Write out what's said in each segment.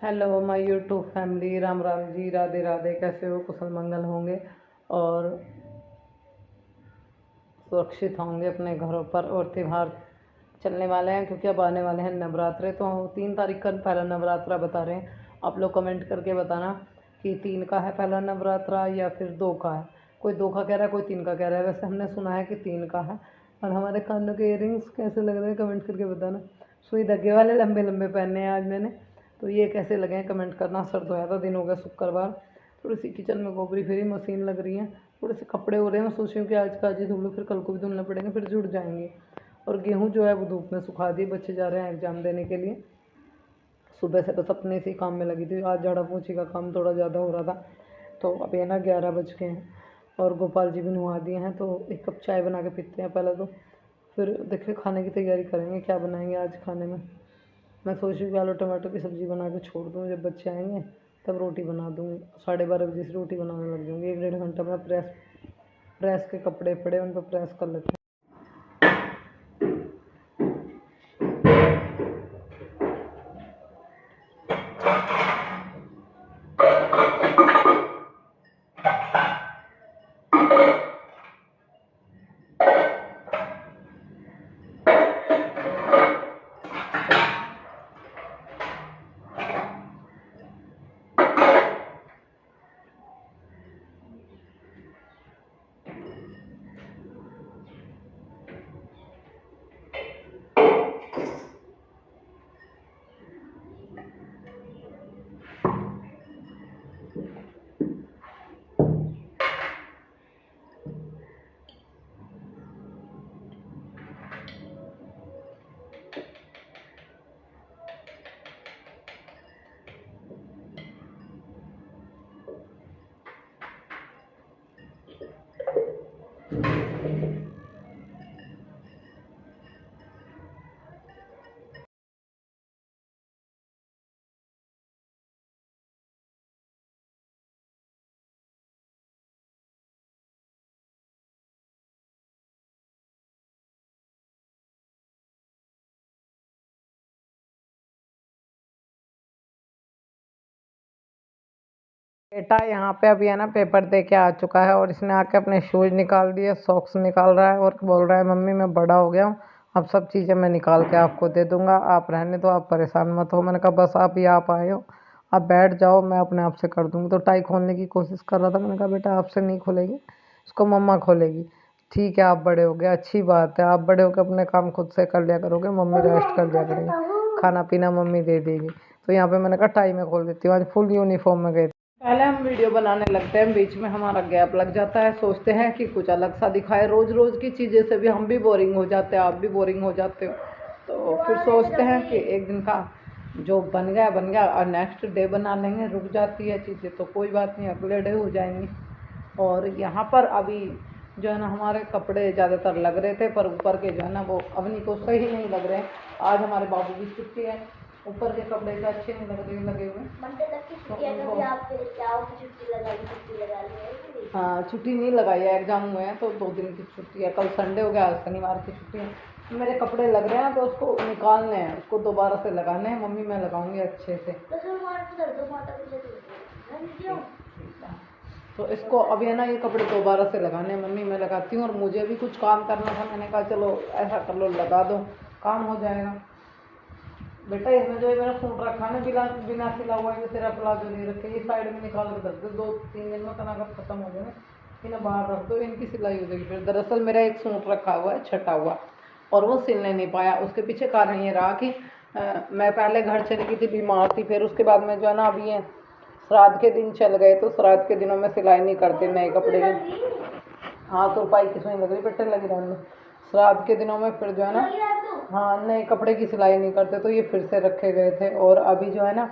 Hello my YouTube family, Ram Ram ji, Radhe Radhe. कैसे हो? कुशल मंगल होंगे और सुरक्षित होंगे अपने घरों पर। और त्यौहार चलने वाले हैं क्योंकि अब आने वाले हैं नवरात्रे। तो 3 तारीख का पहला नवरात्रा बता रहे हैं। आप लोग कमेंट करके बताना कि 3 का है पहला नवरात्रा या फिर 2 का है। कोई 2 का कह रहा है, कोई 3 का कह रहा है। वैसे हमने सुना है कि 3 का है। और हमारे कानों के इयरिंग्स कैसे लग रहे हैं कमेंट करके बताना। सुई धागे वाले लंबे लंबे पहने हैं आज मैंने, तो ये कैसे लगे हैं कमेंट करना। सर धोया था, दिन हो गया शुक्रवार। थोड़ी सी किचन में गोबरी फेरी, मशीन लग रही है। थोड़े से कपड़े हो रहे हैं, मैं सोच रही हूँ कि आज का आज ही धुल लो, फिर कल को भी धुलने पड़ेंगे, फिर जुड़ जाएंगे। और गेहूँ जो है वो धूप में सुखा दिए। बच्चे जा रहे हैं एग्जाम देने के लिए। सुबह से बस अपने इसी काम में लगी थी। आज झाड़ा पोछी का काम थोड़ा ज़्यादा हो रहा था। तो अभी है ना 11 बज के हैं और गोपाल जी भी नहा दिए हैं। तो एक कप चाय बना के पीते हैं पहले, तो फिर देखिए खाने की तैयारी करेंगे। क्या बनाएंगे आज खाने में? मैं सोच रही हूँ कि आलू टमाटर की सब्ज़ी बना के छोड़ दूँ, जब बच्चे आएंगे तब रोटी बना दूँगी। 12:30 बजे से रोटी बनाने लग जाऊँगी। 1 डेढ़ घंटा में प्रेस के कपड़े पड़े, उन पर प्रेस कर लेते हैं। बेटा यहाँ पे अभी है ना पेपर दे के आ चुका है और इसने आके अपने शूज़ निकाल दिए, सॉक्स निकाल रहा है और बोल रहा है मम्मी मैं बड़ा हो गया हूँ, अब सब चीज़ें मैं निकाल के आपको दे दूँगा, आप रहने दो, आप परेशान मत हो। मैंने कहा बस आप ही आप आए हो, आप बैठ जाओ, मैं अपने आप से कर दूँगी। तो टाई खोलने की कोशिश कर रहा था। मैंने कहा बेटा आपसे नहीं खोलेगी, इसको मम्मा खोलेगी। ठीक है, आप बड़े हो गए, अच्छी बात है, आप बड़े होकर अपने काम खुद से कर लिया करोगे, मम्मी रेस्ट कर लिया करेंगे, खाना पीना मम्मी दे देगी। तो यहाँ पे मैंने कहा टाई में खोल देती हूँ। आज फुल यूनिफॉर्म में गए। पहले हम वीडियो बनाने लगते हैं, बीच में हमारा गैप लग जाता है। सोचते हैं कि कुछ अलग सा दिखाए, रोज़ रोज़ की चीज़ें से भी हम भी बोरिंग हो जाते हैं, आप भी बोरिंग हो जाते हो। तो फिर सोचते हैं कि एक दिन का जो बन गया और नेक्स्ट डे बना लेंगे। रुक जाती है चीज़ें तो कोई बात नहीं, अगले डे हो जाएंगी। और यहाँ पर अभी जो है ना हमारे कपड़े ज़्यादातर लग रहे थे, पर ऊपर के जो है ना वो अवनी को सही नहीं लग रहे। आज हमारे बाबू की छुट्टी है, ऊपर के कपड़े के अच्छे नहीं लग रहे लगे हुए। हाँ, छुट्टी नहीं लगाई है, एग्जाम हुए हैं तो 2 दिन की छुट्टी है। कल संडे हो गया, आज शनिवार की छुट्टी है। मेरे कपड़े लग रहे हैं तो उसको निकालने हैं, उसको दोबारा से लगाने हैं। मम्मी मैं लगाऊंगी अच्छे से। तो इसको अभी है ना ये कपड़े दोबारा से लगाने हैं, मम्मी मैं लगाती हूँ। और मुझे भी कुछ काम करना था, मैंने कहा चलो ऐसा कर लो, लगा दो, काम हो जाएगा। बेटा इसमें जो है मेरा सूट रखा है ना बिना सिला हुआ है, तेरा प्लाजो नहीं रखे, ये साइड में निकाल के रख दो, 2-3 दिन में कनागत खत्म हो जाए, इन्हें बाहर रख दो, इनकी सिलाई हो जाएगी। फिर दरअसल मेरा एक सूट रखा हुआ है छटा हुआ, और वो सिलने नहीं पाया। उसके पीछे कारण ये रहा कि मैं पहले घर चली गई थी, बीमार थी। फिर उसके बाद में जो है ना अभी ये श्राद्ध के दिन चल गए, तो श्राद्ध के दिनों में सिलाई नहीं करते नए कपड़े की। हाँ तो पाई किस में लग रही, बट्टे लगी रहने। श्राद्ध के दिनों में फिर जो है ना हाँ नए कपड़े की सिलाई नहीं करते, तो ये फिर से रखे गए थे। और अभी जो है ना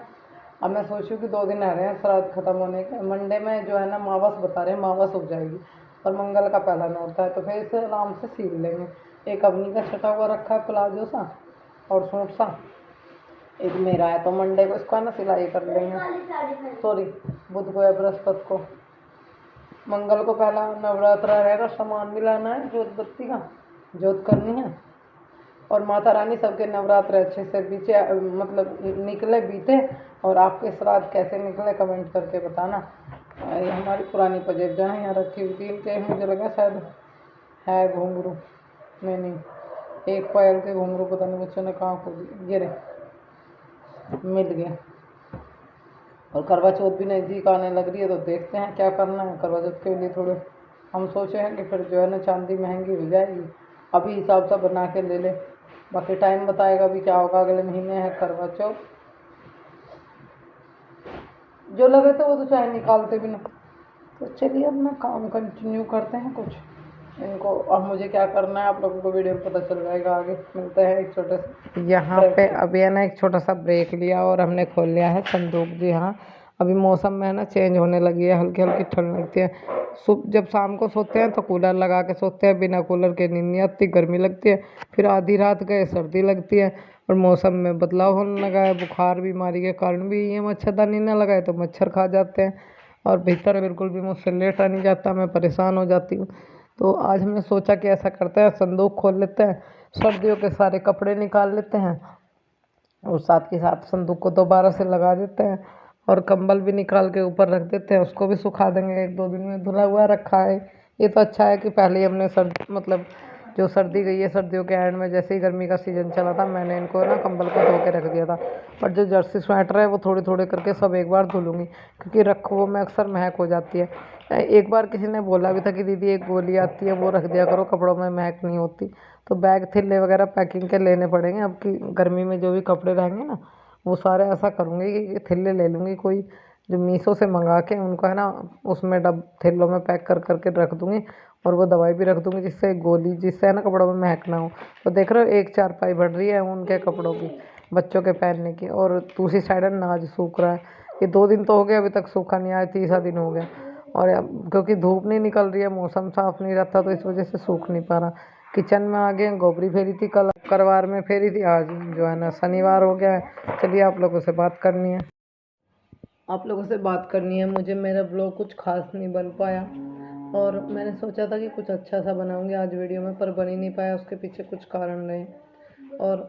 अब मैं सोच रही हूँ कि 2 दिन आ रहे हैं श्राद्ध खत्म होने के। मंडे में जो है ना मावस बता रहे हैं, मावस हो जाएगी और मंगल का पहला नौरता है, तो फिर इसे आराम से सील लेंगे। एक अवनी का छटा हुआ रखा है प्लाजो सा और सूट सा, एक मेरा है, तो मंडे को इसको है ना सिलाई कर लेंगे। सॉरी, बुध को या बृहस्पति को। मंगल को पहला नवरात्रा रहेगा, सामान भी लाना है, जोत बत्ती का जोत करनी है। और माता रानी सबके नवरात्र अच्छे से पीछे मतलब निकले बीते, और आपके श्राद्ध कैसे निकले कमेंट करके बताना। ये हमारी पुरानी पजेब जहाँ यहाँ रखी हुई थी, इनके मुझे लगा शायद है घुंघरू, नहीं, एक पायल के घुंघरू पता नहीं बच्चों ने कहाँ खो दिए, ये रहे मिल गया। और करवा चौथ भी नज़दीक आने लग रही है, तो देखते हैं क्या करना है। करवा चौथ के लिए थोड़े हम सोचे हैं कि फिर जो है ना चांदी महंगी हो जाएगी, अभी हिसाब से बना के ले ले, बाकी टाइम बताएगा भी क्या होगा। अगले महीने है करवा चौथ, जो लगे तो वो तो चाहे निकालते भी ना। तो चलिए अब ना काम कंटिन्यू करते हैं कुछ इनको। अब मुझे क्या करना है आप लोगों को वीडियो में पता चल जाएगा। आगे मिलते हैं एक छोटे से, यहाँ पे अभी है ना एक छोटा सा ब्रेक लिया और हमने खोल लिया है संदूक। जी हाँ, अभी मौसम में है ना चेंज होने लगी है, हल्की हल्की ठंड लगती है। जब शाम को सोते हैं तो कूलर लगा के सोते हैं, बिना कूलर के नींद नहीं आती, गर्मी लगती है। फिर आधी रात गए सर्दी लगती है, और मौसम में बदलाव होने लगा है। बुखार बीमारी के कारण भी ये मच्छरदानी ना लगाए तो मच्छर खा जाते हैं, और भीतर बिल्कुल भी मुझसे लेटा नहीं जाता, मैं परेशान हो जाती हूँ। तो आज हमने सोचा कि ऐसा करते हैं, संदूक खोल लेते हैं, सर्दियों के सारे कपड़े निकाल लेते हैं, और साथ के साथ संदूक को दोबारा से लगा देते हैं, और कंबल भी निकाल के ऊपर रख देते हैं, उसको भी सुखा देंगे। 1-2 दिन में धुला हुआ रखा है। ये तो अच्छा है कि पहले ही हमने मतलब जो सर्दी गई है, सर्दियों के एंड में जैसे ही गर्मी का सीज़न चला था, मैंने इनको ना कंबल को धो के रख दिया था। पर जो जर्सी स्वेटर है वो थोड़े थोड़े करके सब एक बार धुलूँगी, क्योंकि रखो में अक्सर महक हो जाती है। एक बार किसी ने बोला भी था कि दीदी एक गोली आती है वो रख दिया करो, कपड़ों में महक नहीं होती। तो बैग थैले वगैरह पैकिंग के लेने पड़ेंगे अब की गर्मी में, जो भी कपड़े रहेंगे ना वो सारे ऐसा करूँगी कि थैले ले लूँगी कोई, जो मीशो से मंगा के उनको है ना उसमें थैलों में पैक कर करके रख दूँगी, और वो दवाई भी रख दूँगी जिससे गोली, जिससे है ना कपड़ों में महक ना हो। तो देख रहे हो एक चारपाई बढ़ रही है उनके कपड़ों की, बच्चों के पहनने की, और दूसरी साइड है नाज सूख रहा है। ये 2 दिन तो हो गए अभी तक सूखा नहीं आया, तीसरा दिन हो गया। और अब क्योंकि धूप नहीं निकल रही है, मौसम साफ नहीं रहता, तो इस वजह से सूख नहीं पा रहा। किचन में आ गए, गोबरी फेरी थी कल, करवार में फेरी थी, आज जो है ना शनिवार हो गया है। चलिए आप लोगों से बात करनी है, मुझे मेरा ब्लॉग कुछ खास नहीं बन पाया, और मैंने सोचा था कि कुछ अच्छा सा बनाऊंगी आज वीडियो में, पर बन ही नहीं पाया। उसके पीछे कुछ कारण रहे। और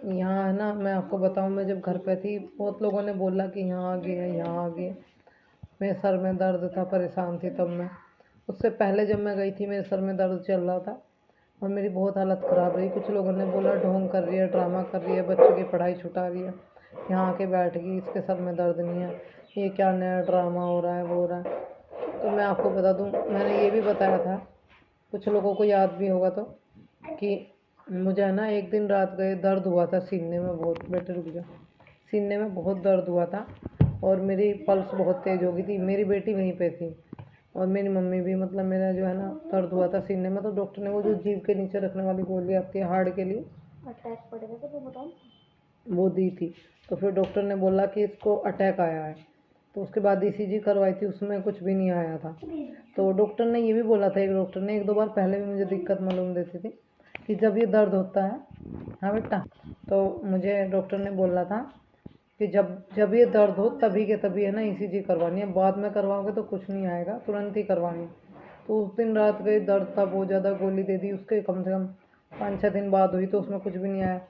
यहाँ है ना मैं आपको बताऊँ, मैं जब घर पे थी बहुत लोगों ने बोला कि यहाँ आ गई है, यहाँ आ गई है। मेरे सर में दर्द था, परेशान थी तब मैं। उससे पहले जब मैं गई थी मेरे सर में दर्द चल रहा था, और मेरी बहुत हालत ख़राब रही। कुछ लोगों ने बोला ढोंग कर रही है, ड्रामा कर रही है, बच्चों की पढ़ाई छुटा रही है, यहाँ आके बैठ गई, इसके सर में दर्द नहीं है, ये क्या नया ड्रामा हो रहा है, वो हो रहा है। तो मैं आपको बता दूँ, मैंने ये भी बताया था, कुछ लोगों को याद भी होगा, तो कि मुझे है ना एक दिन रात गए दर्द हुआ था सीने में बहुत, बेटे रुक जा, सीने में बहुत दर्द हुआ था, और मेरी पल्स बहुत तेज़ हो गई थी। मेरी बेटी वहीं पे थी, और मेरी मम्मी भी, मतलब मेरा जो है ना दर्द हुआ था सीने में। तो डॉक्टर ने वो जो जीभ के नीचे रखने वाली गोली आती है हार्ड के लिए, अटैक पड़ेगा तो बताओ, वो दी थी। तो फिर डॉक्टर ने बोला कि इसको अटैक आया है। तो उसके बाद ईसीजी करवाई थी, उसमें कुछ भी नहीं आया था। तो डॉक्टर ने ये भी बोला था, एक डॉक्टर ने 1-2 बार पहले भी मुझे दिक्कत मालूम देती थी कि जब ये दर्द होता है, हाँ बेटा, तो मुझे डॉक्टर ने बोला था कि जब जब ये दर्द हो तभी के तभी है ना ईसीजी करवानी है, बाद में करवाओगे तो कुछ नहीं आएगा, तुरंत ही करवानी। तो उस दिन रात गई, दर्द था बहुत ज़्यादा, गोली दे दी। उसके कम से कम 5-6 दिन बाद हुई, तो उसमें कुछ भी नहीं आया।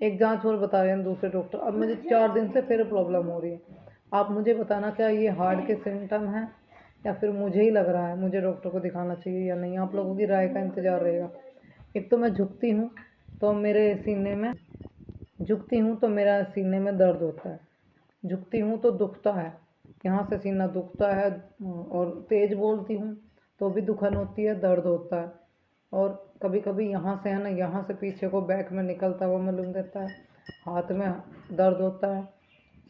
एक जांच और बता रहे हैं दूसरे डॉक्टर। अब मुझे 4 दिन से फिर प्रॉब्लम हो रही है। आप मुझे बताना क्या ये हार्ट के सिम्टम हैं, या फिर मुझे ही लग रहा है मुझे डॉक्टर को दिखाना चाहिए या नहीं। आप लोगों की राय का इंतज़ार रहेगा। एक तो मैं झुकती हूँ तो मेरे सीने में, झुकती हूँ तो मेरा सीने में दर्द होता है, झुकती हूँ तो दुखता है, यहाँ से सीना दुखता है, और तेज़ बोलती हूँ तो भी दुखन होती है, दर्द होता है। और कभी कभी यहाँ से है ना, यहाँ से पीछे को बैक में निकलता हुआ मालूम देता है, हाथ में दर्द होता है,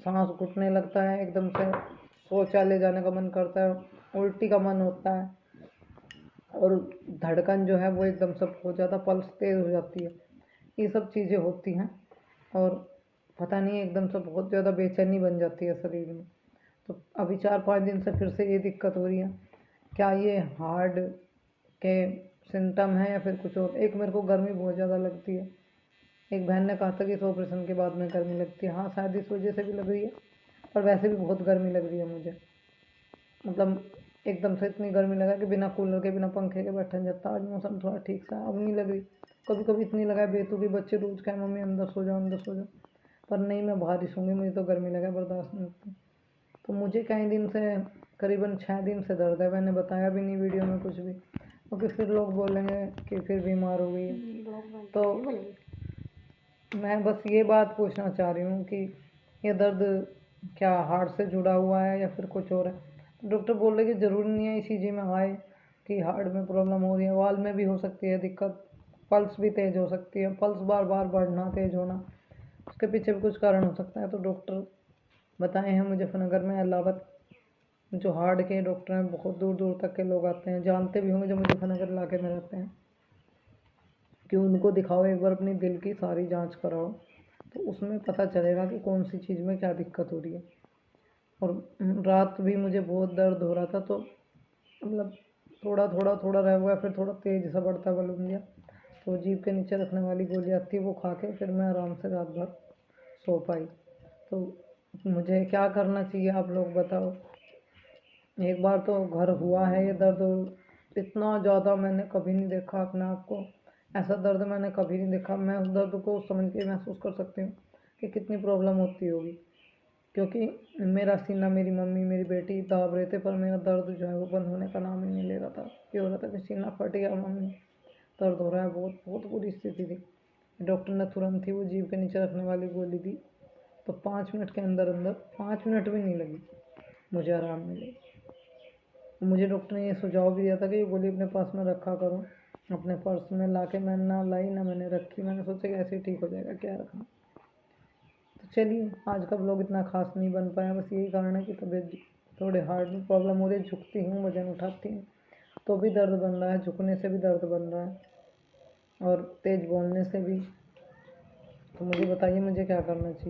सांस घुटने लगता है एकदम से, शौचालय जाने का मन करता है, उल्टी का मन होता है, और धड़कन जो है वो एकदम से बहुत ज़्यादा, पल्स तेज़ हो जाती है। ये सब चीज़ें होती हैं, और पता नहीं एकदम से बहुत ज़्यादा बेचैनी बन जाती है शरीर में। तो अभी 4-5 दिन से फिर से ये दिक्कत हो रही है। क्या ये हार्ट के सिम्टम है या फिर कुछ और? एक मेरे को गर्मी बहुत ज़्यादा लगती है। एक बहन ने कहा था कि इस ऑपरेशन के बाद में गर्मी लगती है। हाँ, शायद इस वजह से भी लग रही है, पर वैसे भी बहुत गर्मी लग रही है मुझे। मतलब एकदम से इतनी गर्मी लगा कि बिना कूलर के, बिना पंखे के बैठा नहीं जाता। आज मौसम थोड़ा ठीक सा, अब नहीं लग रही, कभी कभी इतनी लगा बेतुकी, बच्चे रोज कहे मम्मी अंदर सो जाओ अंदर सो जाओ, पर नहीं, मैं बाहर ही सोऊंगी, मुझे तो गर्मी लगा, बर्दाश्त नहीं होती। तो मुझे कई दिन से, करीबन 6 दिन से दर्द है, मैंने बताया भी नहीं वीडियो में कुछ भी, क्योंकि फिर लोग बोलेंगे कि फिर बीमार हो गई। तो मैं बस ये बात पूछना चाह रही हूँ कि ये दर्द क्या हार्ट से जुड़ा हुआ है या फिर कुछ और है। डॉक्टर बोल रहे कि ज़रूरी नहीं है ईसीजी में आए कि हार्ट में प्रॉब्लम हो रही है, वाल्व में भी हो सकती है दिक्कत, पल्स भी तेज़ हो सकती है, पल्स बार बार बढ़ना, तेज़ होना, उसके पीछे भी कुछ कारण हो सकता है। तो डॉक्टर बताए हैं मुजफ्फरनगर में अलावत, जो हार्ट के डॉक्टर हैं, बहुत दूर दूर तक के लोग आते हैं, जानते भी होंगे जो मुजफ्फरनगर इलाके में रहते हैं, कि उनको दिखाओ एक बार, अपनी दिल की सारी जांच कराओ, तो उसमें पता चलेगा कि कौन सी चीज़ में क्या दिक्कत हो रही है। और रात भी मुझे बहुत दर्द हो रहा था, तो मतलब थोड़ा थोड़ा थोड़ा रह गया, फिर थोड़ा तेज़ सा बढ़ता बलून गया, तो जीभ के नीचे रखने वाली गोली आती है वो खा के फिर मैं आराम से रात भर सो पाई। तो मुझे क्या करना चाहिए आप लोग बताओ। एक बार तो घर हुआ है ये दर्द, और इतना ज़्यादा मैंने कभी नहीं देखा अपने आप को, ऐसा दर्द मैंने कभी नहीं देखा। मैं उस दर्द को समझ के महसूस कर सकती हूँ कि कितनी प्रॉब्लम होती होगी, क्योंकि मेरा सीना मेरी मम्मी मेरी बेटी दाब रहे थे, पर मेरा दर्द जो है वो बंद होने का नाम ही नहीं ले रहा था। ये हो रहा था कि सीना फट गया, मम्मी दर्द हो रहा है, बहुत बहुत बुरी स्थिति थी। डॉक्टर ने तुरंत ही वो जीभ के नीचे रखने वाली गोली दी, तो 5 मिनट के अंदर अंदर, 5 मिनट भी नहीं लगी, मुझे आराम मिले। मुझे डॉक्टर ने ये सुझाव भी दिया था कि ये गोली अपने पास में रखा करो, अपने पर्स में ला के मैंने ना लाई ना मैंने रखी, मैंने सोचा कि ऐसे ही ठीक हो जाएगा, क्या रखना। तो चलिए, आज का ब्लॉग इतना खास नहीं बन पाया, बस यही कारण है कि तबीयत थोड़े हार्ट में प्रॉब्लम हो रही है, झुकती हूँ, वजन उठाती हूँ तो भी दर्द बन रहा है, झुकने से भी दर्द बन रहा है, और तेज़ बोलने से भी। तो मुझे बताइए मुझे क्या करना चाहिए।